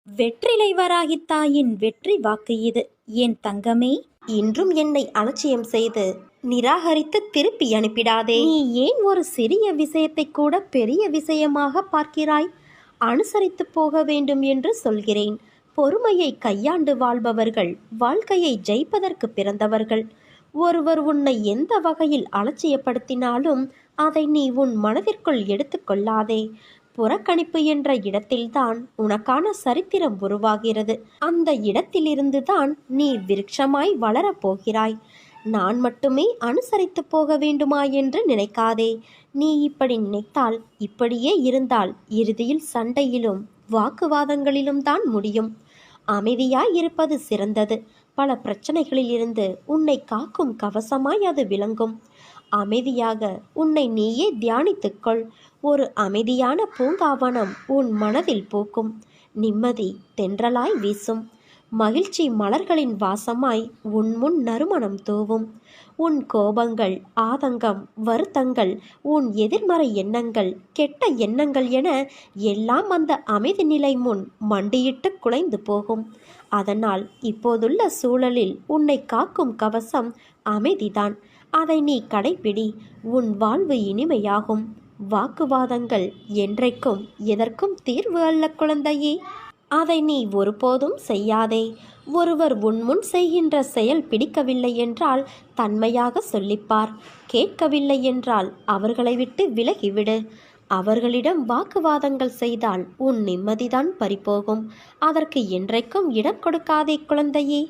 வெற்றிலை வராகி தாயின் வெற்றி வாக்கு இது. என் தங்கமே, இன்றும் என்னை அலட்சியம் செய்து நிராகரித்து திருப்பி அனுப்பிடாதே. நீ ஏன் ஒரு சிறிய விஷயத்தை கூட பெரிய விஷயமாக பார்க்கிறாய்? அனுசரித்து போக வேண்டும் என்று சொல்கிறேன். பொறுமையை கையாண்டு வாழ்பவர்கள் வாழ்க்கையை ஜெயிப்பதற்கு பிறந்தவர்கள். ஒருவர் உன்னை எந்த வகையில் அலட்சியப்படுத்தினாலும் அதை நீ உன் மனதிற்குள் எடுத்துக்கொள்ளாதே. புறக்கணிப்பு என்ற இடத்தில்தான் உனக்கான சரித்திரம் உருவாகிறது. அந்த இடத்திலிருந்துதான் நீ விருட்சமாய் வளரப்போகிறாய். நான் மட்டுமே அனுசரித்து போக வேண்டுமா என்று நினைக்காதே. நீ இப்படி நினைத்தால், இப்படியே இருந்தால் இறுதியில் சண்டையிலும் வாக்குவாதங்களிலும் தான் முடியும். அமைதியாய் இருப்பது சிறந்தது. பல பிரச்சனைகளில் இருந்து உன்னை காக்கும் கவசமாய் அது விளங்கும். அமைதியாக உன்னை நீயே தியானித்துக்கொள். ஒரு அமைதியான பூங்காவனம் உன் மனதில் பூக்கும். நிம்மதி தென்றலாய் வீசும். மகிழ்ச்சி மலர்களின் வாசமாய் உன் முன் நறுமணம் தூவும். உன் கோபங்கள், ஆதங்கம், வருத்தங்கள், உன் எதிர்மறை எண்ணங்கள், கெட்ட எண்ணங்கள் என எல்லாம் அந்த அமைதி நிலை முன் மண்டியிட்டு குலைந்து போகும். அதனால் இப்போதுள்ள சூழலில் உன்னை காக்கும் கவசம் அமைதிதான். அதை நீ கடைப்பிடி. உன் வாழ்வு இனிமையாகும். வாக்குவாதங்கள் என்றைக்கும் எதற்கும் தீர்வு அல்ல குழந்தையே. அதை நீ ஒருபோதும் செய்யாதே. ஒருவர் உன்முன் செய்கின்ற செயல் பிடிக்கவில்லை என்றால் தன்மையாக சொல்லிப்பார். கேட்கவில்லை என்றால் அவர்களை விட்டு விலகிவிடு. அவர்களிடம் வாக்குவாதங்கள் செய்தால் உன் நிம்மதிதான் பறிபோகும். அதற்கு என்றைக்கும் இடம் கொடுக்காதே குழந்தையே.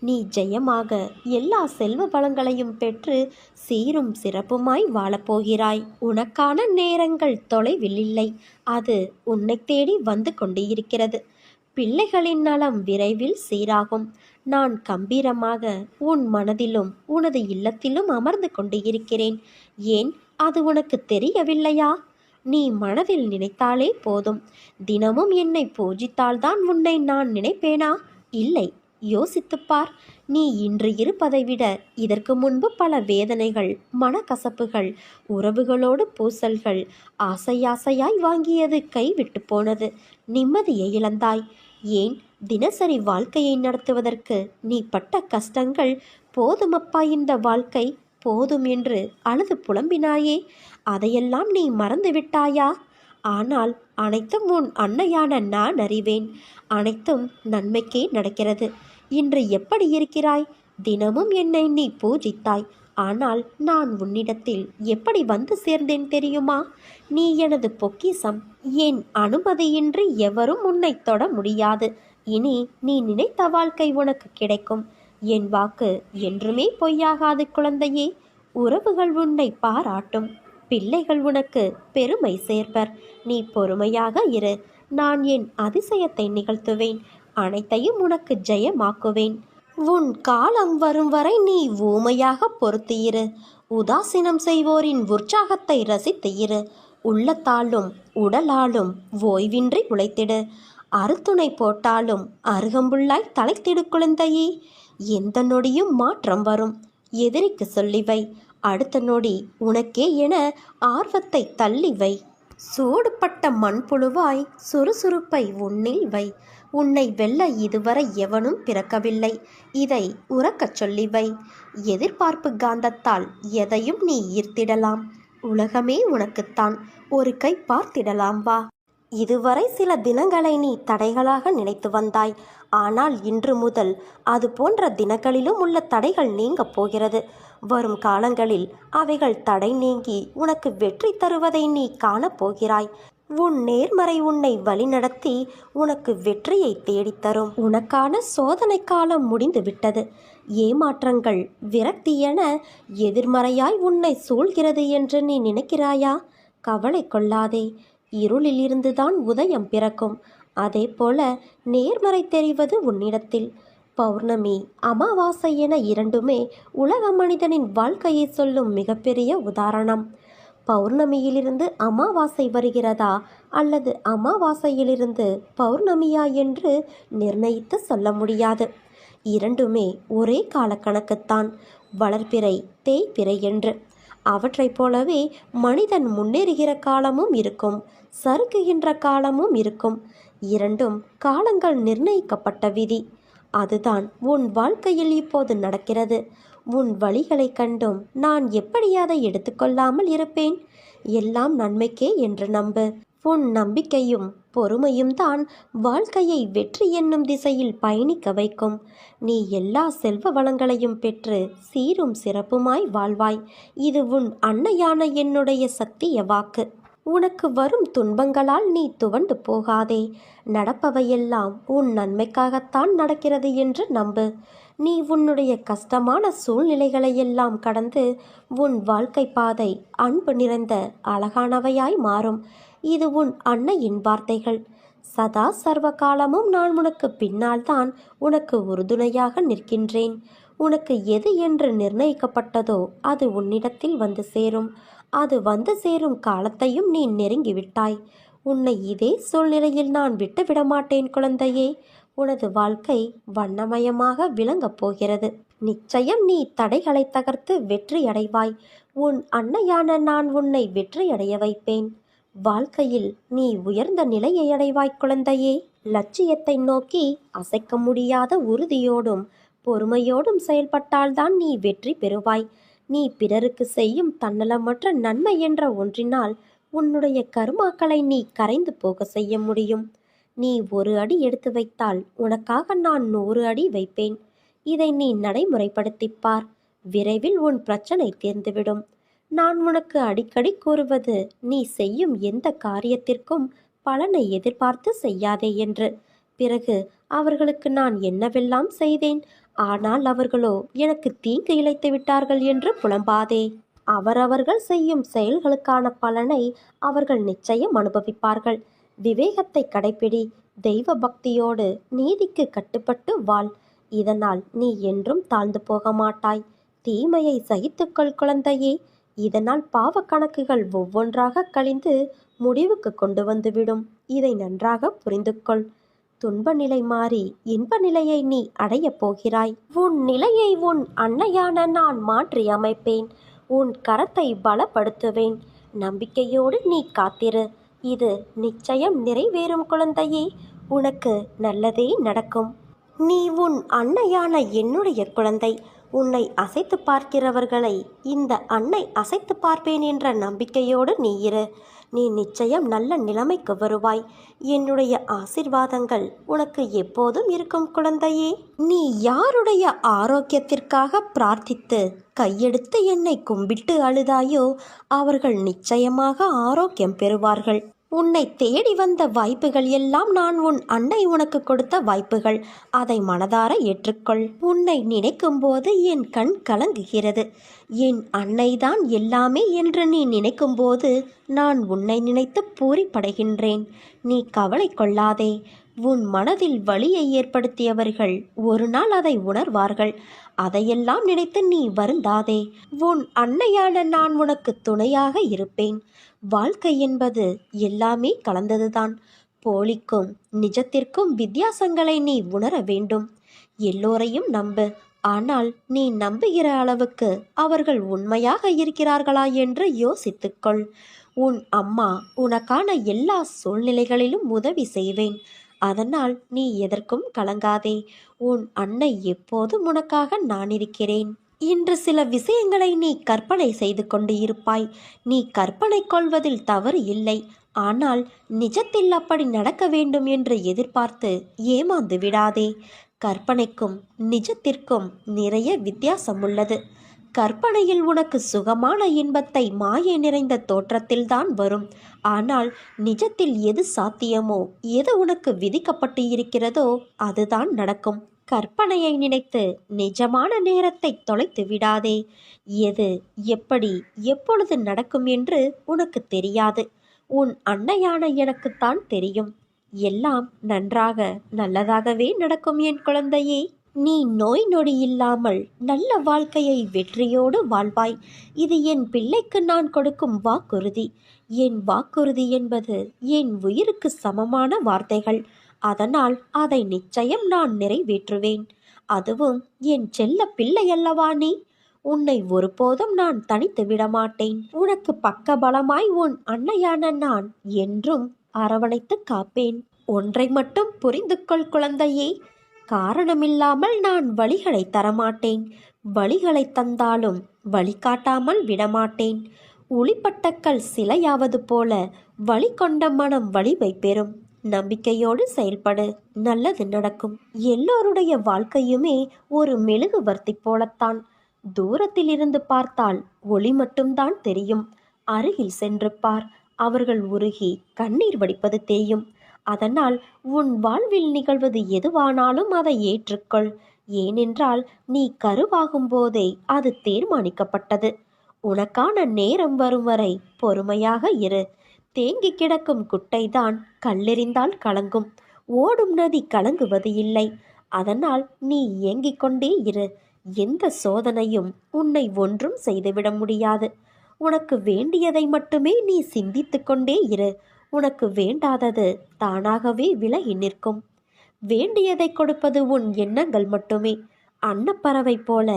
நீ ஜெயமாக எல்லா செல்வ வளங்களையும் பெற்று சீரும் சிறப்புமாய் வாழப்போகிறாய். உனக்கான நேரங்கள் தொலைவில் இல்லை. அது உன்னை தேடி வந்து கொண்டிருக்கிறது. பிள்ளைகளின் நலம் விரைவில் சீராகும். நான் கம்பீரமாக உன் மனதிலும் உனது இல்லத்திலும் அமர்ந்து கொண்டு இருக்கிறேன். ஏன், அது உனக்கு தெரியவில்லையா? நீ மனதில் நினைத்தாலே போதும். தினமும் என்னை பூஜித்தால்தான் உன்னை நான் நினைப்பேனா? இல்லை. யோசித்துப்பார். நீ இன்று இருப்பதை விட இதற்கு முன்பு பல வேதனைகள், மனக்கசப்புகள், உறவுகளோடு பூசல்கள், ஆசையாசையாய் வாங்கியது கைவிட்டு போனது. நிம்மதியை இழந்தாய். ஏன், தினசரி வாழ்க்கையை நடத்துவதற்கு நீ பட்ட கஷ்டங்கள் போதுமப்பா, இந்த வாழ்க்கை போதும் என்று அழுது புலம்பினாயே, அதையெல்லாம் நீ மறந்து விட்டாயா? ஆனால் அனைத்தும் உன் அன்னையான நான் அறிவேன். அனைத்தும் நன்மைக்கே நடக்கிறது. இன்று எப்படி இருக்கிறாய்? தினமும் என்னை நீ பூஜித்தாய். ஆனால் நான் உன்னிடத்தில் எப்படி வந்து சேர்ந்தேன் தெரியுமா? நீ எனது பொக்கிஷம். என் அனுமதியின்றி எவரும் உன்னை தொட முடியாது. இனி நீ நினைத்த வாழ்க்கை உனக்கு கிடைக்கும். என் வாக்கு என்றுமே பொய்யாகாது குழந்தையே. உறவுகள் உன்னை பாராட்டும். பிள்ளைகள் உனக்கு பெருமை சேர்ப்பர். நீ பொறுமையாக இரு. நான் என் அதிசயத்தை நிகழ்த்துவேன். அனைத்தையும் உனக்கு ஜெயமாக்குவேன். உன் காலம் வரும் வரை நீ ஊமையாக பொறுத்தியிரு. உதாசீனம் செய்வோரின் உற்சாகத்தை ரசித்திரு. உள்ளத்தாலும் உடலாலும் ஓய்வின்றி உழைத்திடு. அறுத்துணை போட்டாலும் அருகம்புல்லாய் தலைத்திடு குழந்தையே. எந்த நொடியும் மாற்றம் வரும். எதிரிக்கு சொல்லிவை. அடுத்த நொடி உனக்கே என ஆர்வத்தை தள்ளிவை. சூடுபட்ட மண்புழுவாய் சுறுசுறுப்பை உன்னில் வை. உன்னை வெல்ல இதுவரை எவனும் பிறக்கவில்லை. இதை உறக்கச் சொல்லிவை. எதிர்பார்ப்பு காந்தத்தால் எதையும் நீ ஈர்த்திடலாம். உலகமே உனக்குத்தான். ஒரு கை பார்த்திடலாம் வா. இதுவரை சில தினங்களை நீ தடைகளாக நினைத்து வந்தாய். ஆனால் இன்று முதல் அது போன்ற தினங்களிலும் உள்ள தடைகள் நீங்கப் போகிறது. வரும் காலங்களில் அவைகள் தடை நீங்கி உனக்கு வெற்றி தருவதை நீ காணப்போகிறாய். உன் நேர்மறை உன்னை வழிநடத்தி உனக்கு வெற்றியை தேடித்தரும். உனக்கான சோதனை காலம் முடிந்து விட்டது. ஏமாற்றங்கள், விரக்தி என எதிர்மறையாய் உன்னை சூழ்கிறது என்று நீ நினைக்கிறாயா? கவலை கொள்ளாதே. இருளில் இருந்துதான் உதயம் பிறக்கும். அதே போல நேர்மறை தெரிவது உன்னிடத்தில். பௌர்ணமி, அமாவாசை என இரண்டுமே உலக மனிதனின் வாழ்க்கையை சொல்லும் மிகப்பெரிய உதாரணம். பௌர்ணமியிலிருந்து அமாவாசை வருகிறதா அல்லது அமாவாசையிலிருந்து பௌர்ணமியா என்று நிர்ணயித்து சொல்ல முடியாது. இரண்டுமே ஒரே காலக்கணக்குத்தான். வளர்பிறை, தேய்பிறை என்று. அவற்றைப் போலவே மனிதன் முன்னேறுகிற காலமும் இருக்கும், சறுக்குகின்ற காலமும் இருக்கும். இரண்டும் காலங்கள் நிர்ணயிக்கப்பட்ட விதி. அதுதான் உன் வாழ்க்கையில் இப்போது நடக்கிறது. உன் வழிகளை கண்டும் நான் எப்படி அதை எடுத்துக்கொள்ளாமல் இருப்பேன்? எல்லாம் நன்மைக்கே என்று நம்பு. உன் நம்பிக்கையும் பொறுமையும் தான் வாழ்க்கையை வெற்றி என்னும் திசையில் பயணிக்க வைக்கும். நீ எல்லா செல்வ வளங்களையும் பெற்று சீரும் சிறப்புமாய் வாழ்வாய். இது உன் அன்னையான என்னுடைய சத்திய வாக்கு. உனக்கு வரும் துன்பங்களால் நீ துவண்டு போகாதே. நடப்பவையெல்லாம் உன் நன்மைக்காகத்தான் நடக்கிறது என்று நம்பு. நீ உன்னுடைய கஷ்டமான சூழ்நிலைகளையெல்லாம் கடந்து உன் வாழ்க்கை பாதை அன்பு நிறைந்த அழகானவையாய் மாறும். இது உன் அன்னையின் வார்த்தைகள். சதா சர்வ காலமும் நான் உனக்கு பின்னால் தான் உனக்கு உறுதுணையாக நிற்கின்றேன். உனக்கு எது என்று நிர்ணயிக்கப்பட்டதோ அது உன்னிடத்தில் வந்து சேரும். அது வந்து சேரும் காலத்தையும் நீ நெருங்கிவிட்டாய். உன்னை இதே சூழ்நிலையில் நான் விட்டுவிட மாட்டேன் குழந்தையே. உனது வாழ்க்கை வண்ணமயமாக விளங்கப் போகிறது. நிச்சயம் நீ தடைகளை தகர்த்து வெற்றி அடைவாய். உன் அன்னையான நான் உன்னை வெற்றியடைய வைப்பேன். வாழ்க்கையில் நீ உயர்ந்த நிலையை அடைவாய் குழந்தையே. லட்சியத்தை நோக்கி அசைக்க முடியாத உறுதியோடும் பொறுமையோடும் செயல்பட்டால்தான் நீ வெற்றி பெறுவாய். நீ பிறருக்கு செய்யும் தன்னலமற்ற நன்மை என்ற ஒன்றினால் உன்னுடைய கர்மாக்களை நீ கரைந்து போக செய்ய முடியும். நீ ஒரு அடி எடுத்து வைத்தால் உனக்காக நான் 100 அடி வைப்பேன். இதை நீ நடைமுறைப்படுத்திப்பார். விரைவில் உன் பிரச்சனை தீர்ந்துவிடும். நான் உனக்கு அடிக்கடி கூறுவது, நீ செய்யும் எந்த காரியத்திற்கும் பலனை எதிர்பார்த்து செய்யாதே என்று. பிறகு அவர்களுக்கு நான் என்னவெல்லாம் செய்தேன், ஆனால் அவர்களோ எனக்கு தீங்கு இழைத்து விட்டார்கள் என்று புலம்பாதே. அவரவர்கள் செய்யும் செயல்களுக்கான பலனை அவர்கள் நிச்சயம் அனுபவிப்பார்கள். விவேகத்தை கடைப்பிடி. தெய்வ பக்தியோடு நீதிக்கு கட்டுப்பட்டு வாழ். இதனால் நீ என்றும் தாழ்ந்து போக மாட்டாய். தீமையை சகித்துக்கொள் குழந்தையே. இதனால் பாவ கணக்குகள் ஒவ்வொன்றாக கழிந்து முடிவுக்கு கொண்டு வந்துவிடும். இதை நன்றாக புரிந்து கொள். துன்ப நிலை மாறி இன்ப நிலையை நீ அடையப் போகிறாய். உன் நிலையை உன் அன்னையான நான் மாற்றி அமைப்பேன். உன் கரத்தை பலப்படுத்துவேன். நம்பிக்கையோடு நீ காத்திரு. இது நிச்சயம் நிறைவேறும் குழந்தையே. உனக்கு நல்லதே நடக்கும். நீ உன் அன்னையான என்னுடைய குழந்தை. உன்னை அசைத்து பார்க்கிறவர்களை இந்த அன்னை அசைத்து பார்ப்பேன் என்ற நம்பிக்கையோடு நீ இரு. நீ நிச்சயம் நல்ல நிலைமைக்கு வருவாய். என்னுடைய ஆசிர்வாதங்கள் உனக்கு எப்போதும் இருக்கும் குழந்தையே. நீ யாருடைய ஆரோக்கியத்திற்காக பிரார்த்தித்து கையெடுத்து என்னை கும்பிட்டு அழுதாயோ அவர்கள் நிச்சயமாக ஆரோக்கியம் பெறுவார்கள். உன்னை தேடி வந்த வாய்ப்புகள் எல்லாம் நான் உன் அன்னை உனக்கு கொடுத்த வாய்ப்புகள். அதை மனதார ஏற்றுக்கொள். உன்னை நினைக்கும் போது என் கண் கலங்குகிறது. என் அன்னைதான் எல்லாமே என்று நீ நினைக்கும் போது நான் உன்னை நினைத்து பூரிப்படைகின்றேன். நீ கவலை கொள்ளாதே. உன் மனதில் வலியை ஏற்படுத்தியவர்கள் ஒரு நாள் அதை உணர்வார்கள். அதையெல்லாம் நினைத்து நீ வருந்தாதே. உன் அன்னையான நான் உனக்கு துணையாக இருப்பேன். வாழ்க்கை என்பது எல்லாமே கலந்ததுதான். போலிக்கும் நிஜத்திற்கும் வித்தியாசங்களை நீ உணர வேண்டும். எல்லோரையும் நம்பு. ஆனால் நீ நம்புகிற அளவுக்கு அவர்கள் உண்மையாக இருக்கிறார்களா என்று யோசித்துக்கொள். உன் அம்மா உனக்கான எல்லா சூழ்நிலைகளிலும் உதவி செய்வேன். அதனால் நீ எதற்கும் கலங்காதே. உன் அன்னை எப்போதும் உனக்காக நான் இருக்கிறேன். இன்று சில விஷயங்களை நீ கற்பனை செய்து கொண்டு இருப்பாய். நீ கற்பனை கொள்வதில் தவறு இல்லை. ஆனால் நிஜத்தில் அப்படி நடக்க வேண்டும் என்று எதிர்பார்த்து ஏமாந்து விடாதே. கற்பனைக்கும் நிஜத்திற்கும் நிறைய வித்தியாசம் உள்ளது. கற்பனையில் உனக்கு சுகமான இன்பத்தை மாயை நிறைந்த தோற்றத்தில்தான் வரும். ஆனால் நிஜத்தில் எது சாத்தியமோ, எது உனக்கு விதிக்கப்பட்டு இருக்கிறதோ அதுதான் நடக்கும். கற்பனையை நினைத்து நிஜமான நேரத்தை தொலைத்து விடாதே. எது எப்படி எப்பொழுது நடக்கும் என்று உனக்கு தெரியாது. உன் அன்னையான எனக்குத்தான் தெரியும். எல்லாம் நன்றாக நல்லதாகவே நடக்கும் என் குழந்தையே. நீ நோய் நொடி இல்லாமல் நல்ல வாழ்க்கையை வெற்றியோடு வாழ்வாய். இது என் பிள்ளைக்கு நான் கொடுக்கும் வாக்குறுதி. என் வாக்குறுதி என்பது என் உயிருக்கு சமமான வார்த்தைகள். அதனால் அதை நிச்சயம் நான் நிறைவேற்றுவேன். அதுவும் என் செல்ல பிள்ளை அல்லவா நீ. உன்னை ஒருபோதும் நான் தனித்து விடமாட்டேன். உனக்கு பக்கபலமாய் உன் அன்னையான நான் என்றும் அரவணைத்து காப்பேன். ஒன்றை மட்டும் புரிந்து கொள் குழந்தையே, காரணமில்லாமல் நான் வழிகளை தரமாட்டேன். வழிகளை தந்தாலும் வழிகாட்டாமல் விடமாட்டேன். உளிப்பட்ட கல் சிலையாவது போல வழி கொண்ட மனம் வலிமை பெறும். நம்பிக்கையோடு செயல்படு, நல்லது நடக்கும். எல்லோருடைய வாழ்க்கையுமே ஒரு மெழுகுவர்த்தி போலத்தான். தூரத்தில் இருந்து பார்த்தால் ஒளி மட்டும்தான் தெரியும். அருகில் சென்று பார், அவர்கள் உருகி கண்ணீர் வடிப்பது தெரியும். அதனால் உன் வாழ்வில் நிகழ்வது எதுவானாலும் அதை ஏற்றுக்கொள். ஏனென்றால் நீ கருவாகும் போதே அது தீர்மானிக்கப்பட்டது. உனக்கான நேரம் வரும் வரை பொறுமையாக இரு. தேங்கி கிடக்கும் குட்டைதான் கல்லெறிந்தால் கலங்கும். ஓடும் நதி கலங்குவது இல்லை. அதனால் நீ ஏங்கிக் கொண்டே இரு. எந்த சோதனையும் உன்னை ஒன்றும் செய்துவிட முடியாது. உனக்கு வேண்டியதை மட்டுமே நீ சிந்தித்து கொண்டே இரு. உனக்கு வேண்டாதது தானாகவே விலகி நிற்கும். வேண்டியதை கொடுப்பது உன் எண்ணங்கள் மட்டுமே. அன்னப்பறவை போல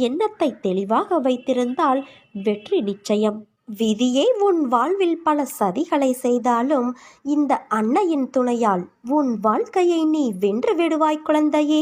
எண்ணத்தை தெளிவாக வைத்திருந்தால் வெற்றி நிச்சயம். விதியே உன் வாழ்வில் பல சதிகளை செய்தாலும் இந்த அன்னையின் துணையால் உன் வாழ்க்கையை நீ வென்று விடுவாய் குழந்தையே.